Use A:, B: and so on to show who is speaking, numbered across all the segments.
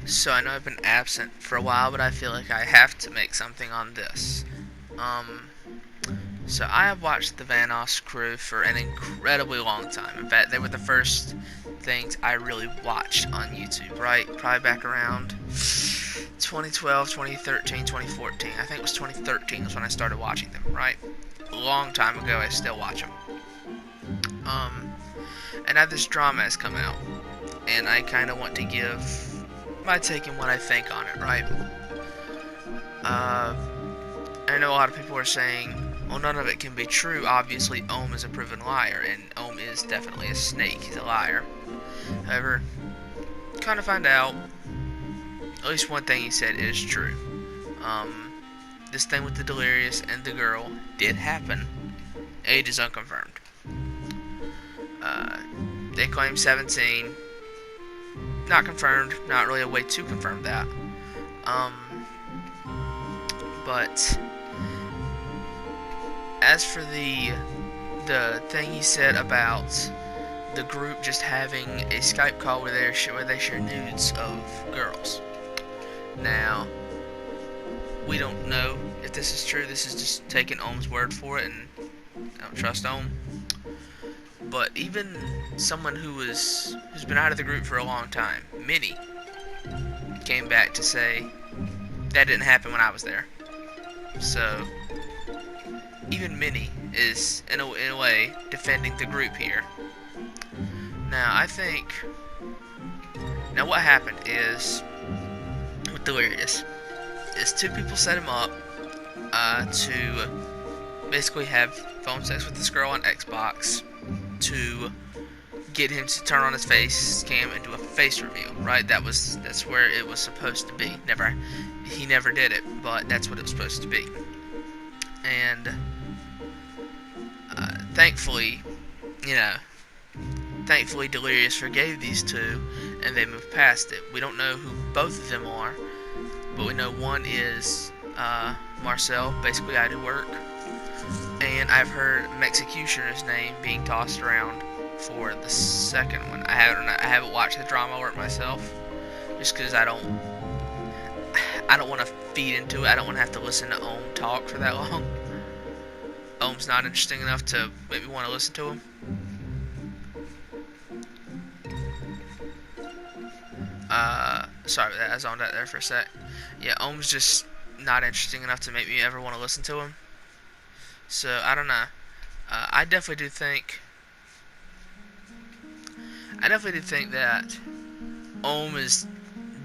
A: So I know I've been absent for a while, but I feel like I have to make something on this. Um, so I have watched the Vanoss crew for an incredibly long time. In fact, they were the first things I really watched on YouTube, right? Probably back around 2012, 2013, 2014. I think it was 2013 was when I started watching them, right? A long time ago, I still watch them. Um, and now this drama has come out, and I kind of want to give my take and what I think on it, right? Uh, I know a lot of people are saying, well, none of it can be true. Obviously, Ohm is a proven liar, and Ohm is definitely a snake. He's a liar. However, kind of find out, at least one thing he said is true. Um, this thing with the delirious and the girl did happen. Age is unconfirmed. Uh, they claim 17. Not confirmed. Not really a way to confirm that. Um, but as for the thing he said about the group just having a Skype call where they share nudes of girls. Now, we don't know if this is true. This is just taking Ohm's word for it, and I don't trust Ohm. But even someone who's been out of the group for a long time, Minnie, came back to say that didn't happen when I was there. So even Minnie is in a way defending the group here. Now now what happened is with Delirious is two people set him up to basically have phone sex with this girl on Xbox to get him to turn on his face cam and do a face reveal, right? That's where it was supposed to be. He never did it, but that's what it was supposed to be. And thankfully, you know, Delirious forgave these two, and they moved past it. We don't know who both of them are, but we know one is Marcel, basically I do work, and I've heard Mexicutioner's name being tossed around for the second one. I haven't watched the drama work myself, just because I don't want to feed into it. I don't want to have to listen to Ohm talk for that long. Ohm's not interesting enough to make me want to listen to him. Sorry, I zoned out there for a sec. Yeah, Ohm's just not interesting enough to make me ever want to listen to him. So, I don't know. I definitely do think that Ohm is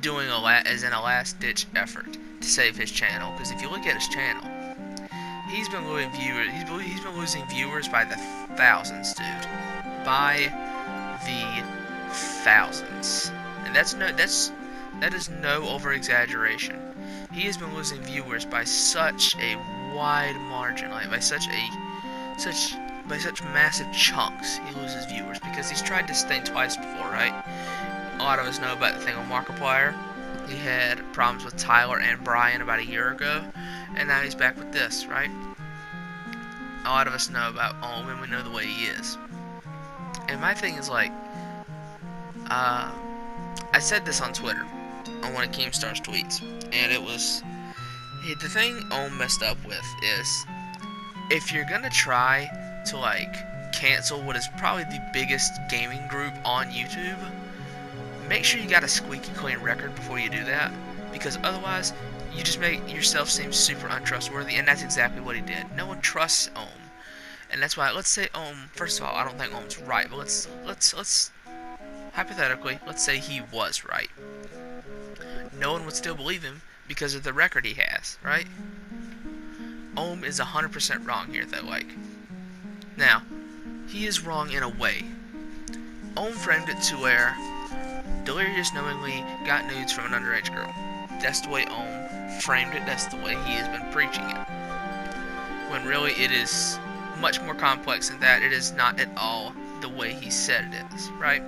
A: doing is in a last-ditch effort to save his channel. Because if you look at his channel, he's been losing viewers. He's been losing viewers by the thousands, dude. By the thousands, and that is no over-exaggeration. He has been losing viewers by such a wide margin, like by such massive chunks. He loses viewers because he's tried this thing twice before, right? A lot of us know about the thing on Markiplier. He had problems with Tyler and Brian about a year ago, and now he's back with this, right? A lot of us know about Ohm, and we know the way he is. And my thing is like, I said this on Twitter, on one of Keemstar's tweets, and it was, the thing Ohm messed up with is, if you're gonna try to, like, cancel what is probably the biggest gaming group on YouTube, make sure you got a squeaky clean record before you do that, because otherwise, you just make yourself seem super untrustworthy, and that's exactly what he did. No one trusts Ohm, and that's why, let's say Ohm, first of all, I don't think Ohm's right, but let's hypothetically, let's say he was right. No one would still believe him because of the record he has, right? Ohm is 100% wrong here, though, like. Now, he is wrong in a way. Ohm framed it to where Delirious knowingly got nudes from an underage girl. That's the way Ohm framed it, that's the way he has been preaching it. When really it is much more complex than that. It is not at all the way he said it is, right?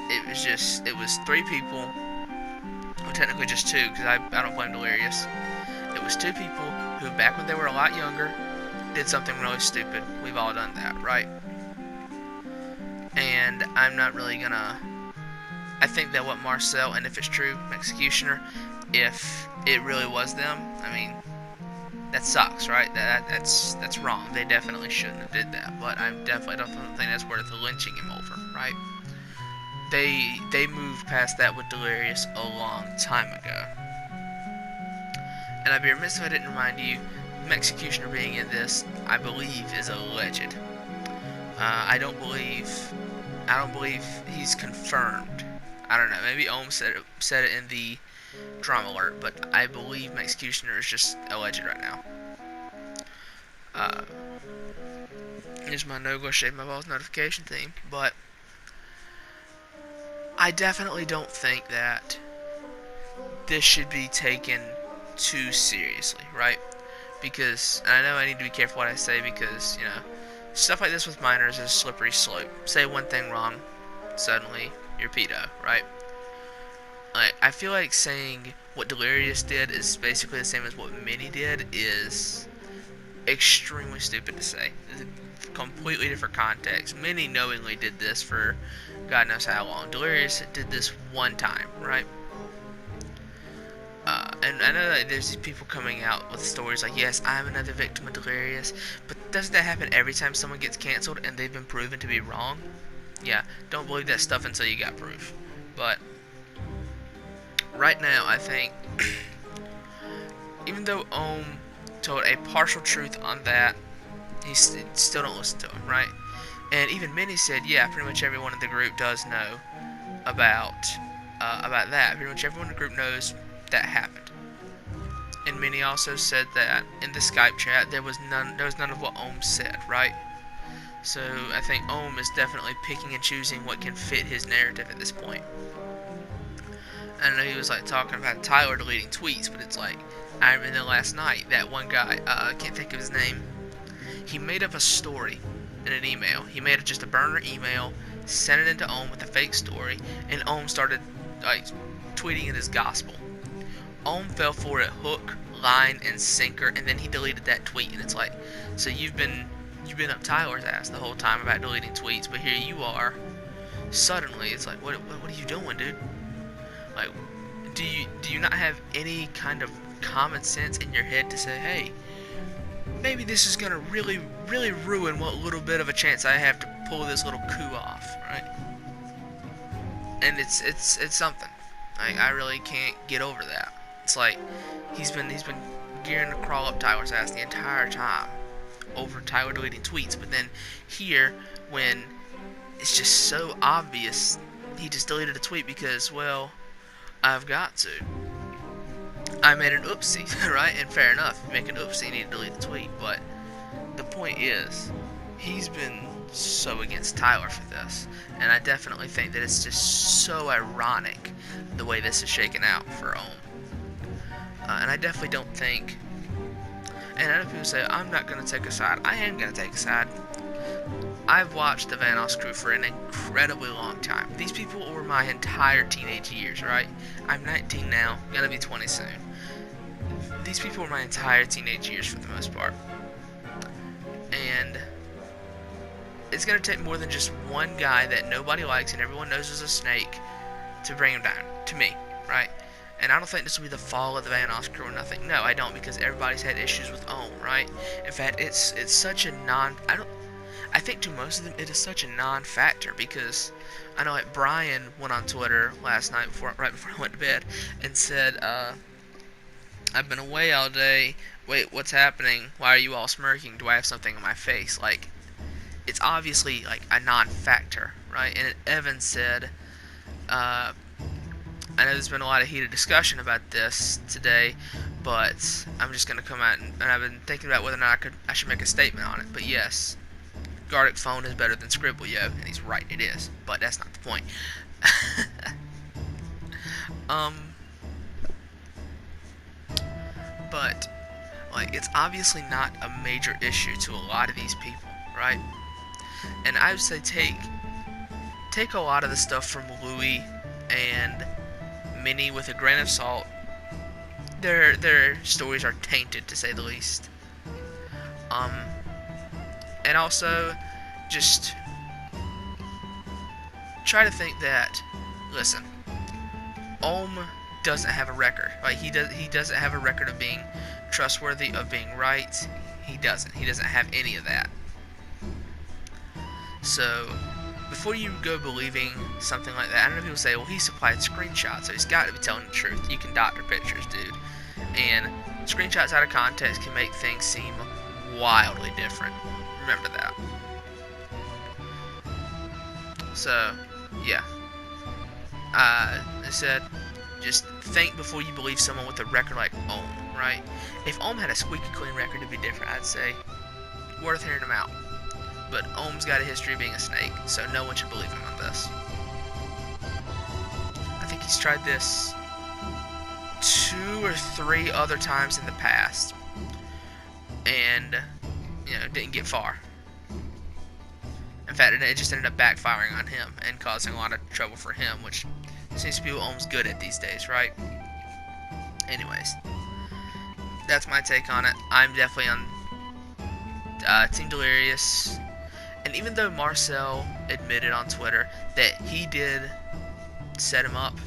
A: It was three people, well, technically just two, because I don't blame Delirious. It was two people who, back when they were a lot younger, did something really stupid. We've all done that, right? And I'm not really gonna I think that what Marcel, and if it's true, Executioner, if it really was them, I mean, that sucks, right? That's wrong. They definitely shouldn't have did that. But I definitely don't think that's worth lynching him over, right? They moved past that with Delirious a long time ago. And I'd be remiss if I didn't remind you, Executioner being in this, I believe, is alleged. I don't believe he's confirmed. I don't know. Maybe Ohm said it in the drama alert, but I believe Executioner is just alleged right now. Here's my no go shave my balls notification theme, but I definitely don't think that this should be taken too seriously, right? Because, and I know I need to be careful what I say because, you know, stuff like this with minors is a slippery slope. Say one thing wrong, suddenly you're pedo, right? Like, I feel like saying what Delirious did is basically the same as what Minnie did is extremely stupid to say. It's a completely different context. Minnie knowingly did this for God knows how long. Delirious did this one time, right? And I know that there's these people coming out with stories like, yes, I'm another victim of Delirious, but doesn't that happen every time someone gets canceled and they've been proven to be wrong? Yeah, don't believe that stuff until you got proof. But right now, I think, even though Ohm told a partial truth on that, he still don't listen to him, right? And even Minnie said, yeah, pretty much everyone in the group does know about that. Pretty much everyone in the group knows that happened. And Minnie also said that in the Skype chat there was none of what Ohm said, right? So I think Ohm is definitely picking and choosing what can fit his narrative at this point. I know he was like talking about Tyler deleting tweets, but it's like I remember last night that one guy, I can't think of his name. He made up a story in an email. He made just a burner email, sent it into Ohm with a fake story, and Ohm started like tweeting it as gospel. Ohm fell for it hook, line, and sinker, and then he deleted that tweet. And it's like, so you've been up Tyler's ass the whole time about deleting tweets, but here you are. Suddenly, it's like, what are you doing, dude? Like, do you not have any kind of common sense in your head to say, hey, maybe this is gonna really ruin what little bit of a chance I have to pull this little coup off, right? And it's something. Like, I really can't get over that. It's like he's been gearing to crawl up Tyler's ass the entire time over Tyler deleting tweets, but then here, when it's just so obvious, he just deleted a tweet because, well, I've got to. I made an oopsie, right? And fair enough, you make an oopsie, you need to delete the tweet, but the point is, he's been so against Tyler for this, and I definitely think that it's just so ironic the way this is shaken out for Ohm. And I definitely don't think, and I know people say, I'm not going to take a side. I am going to take a side. I've watched the Vanoss crew for an incredibly long time. These people were my entire teenage years, right? I'm 19 now, gonna be 20 soon. These people were my entire teenage years for the most part. And it's gonna take more than just one guy that nobody likes and everyone knows is a snake to bring him down, to me, right? And I don't think this will be the fall of the Vanoss crew or nothing. No, I don't, because everybody's had issues with Ohm, right? In fact, it's such a I think to most of them it is such a non-factor, because I know like Brian went on Twitter last night right before I went to bed and said, I've been away all day. Wait, what's happening? Why are you all smirking? Do I have something on my face? Like, it's obviously like a non-factor, right? And Evan said, I know there's been a lot of heated discussion about this today, but I'm just going to come out and I've been thinking about whether or not I should make a statement on it. But yes, Gardic phone is better than Scribble, yo, and he's right, it is. But that's not the point. But like, it's obviously not a major issue to a lot of these people, right? And I would say take a lot of the stuff from Louis and Minnie with a grain of salt. Their stories are tainted, to say the least. And also, just try to think that, listen, Ohm doesn't have a record. Like he doesn't have a record of being trustworthy, of being right. He doesn't. He doesn't have any of that. So before you go believing something like that, I know people say, well, he supplied screenshots, so he's got to be telling the truth. You can doctor pictures, dude. And screenshots out of context can make things seem wildly different. Remember that. So, yeah. I said, just think before you believe someone with a record like Ohm, right? If Ohm had a squeaky clean record, it'd be different, I'd say. Worth hearing him out. But Ohm's got a history of being a snake, so no one should believe him on this. I think he's tried this 2 or 3 other times in the past, and didn't get far. In fact, it just ended up backfiring on him and causing a lot of trouble for him, which seems to be what Ohm's good at these days, right? Anyways, that's my take on it. I'm definitely on Team Delirious. And even though Marcel admitted on Twitter that he did set him up,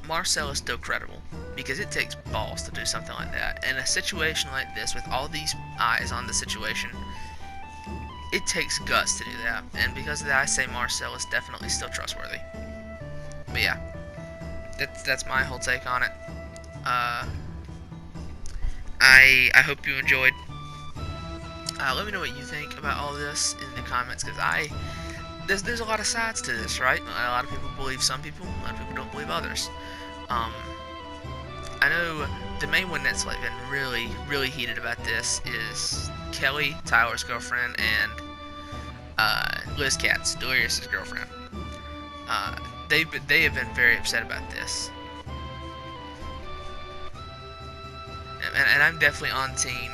A: Marcel is still credible, because it takes balls to do something like that. In a situation like this, with all these eyes on the situation, it takes guts to do that. And because of that, I say Marcel is definitely still trustworthy. But yeah, that's my whole take on it. I hope you enjoyed. Let me know what you think about all this in the comments, because there's a lot of sides to this, right? A lot of people believe some people, a lot of people don't believe others. I know the main one that's like been really heated about this is Kelly, Tyler's girlfriend, and Liz Katz, Delirious's girlfriend. They have been very upset about this, and I'm definitely on team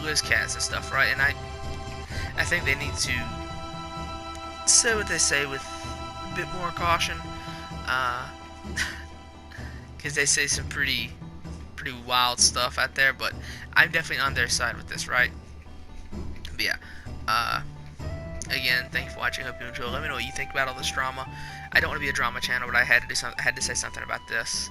A: Liz Katz and stuff, right? And I think they need to say what they say with a bit more caution, because they say some pretty wild stuff out there. But I'm definitely on their side with this, right? But yeah, again, thank you for watching. Hope you enjoyed. Let me know what you think about all this drama. I don't want to be a drama channel, but I had to do something. I had to say something about this.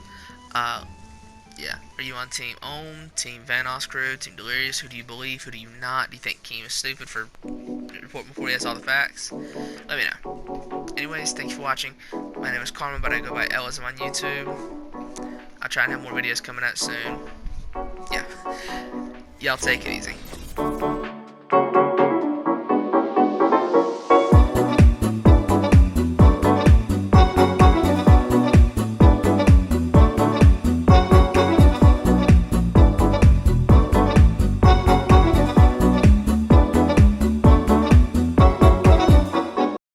A: Yeah, are you on Team Ohm, Team Vanoss crew, Team Delirious? Who do you believe? Who do you not? Do you think Keem is stupid for reporting before he has all the facts? Let me know. Anyways, thank you for watching. My name is Carmen, but I go by Ellism on YouTube. I'll try and have more videos coming out soon. Yeah. Y'all take it easy.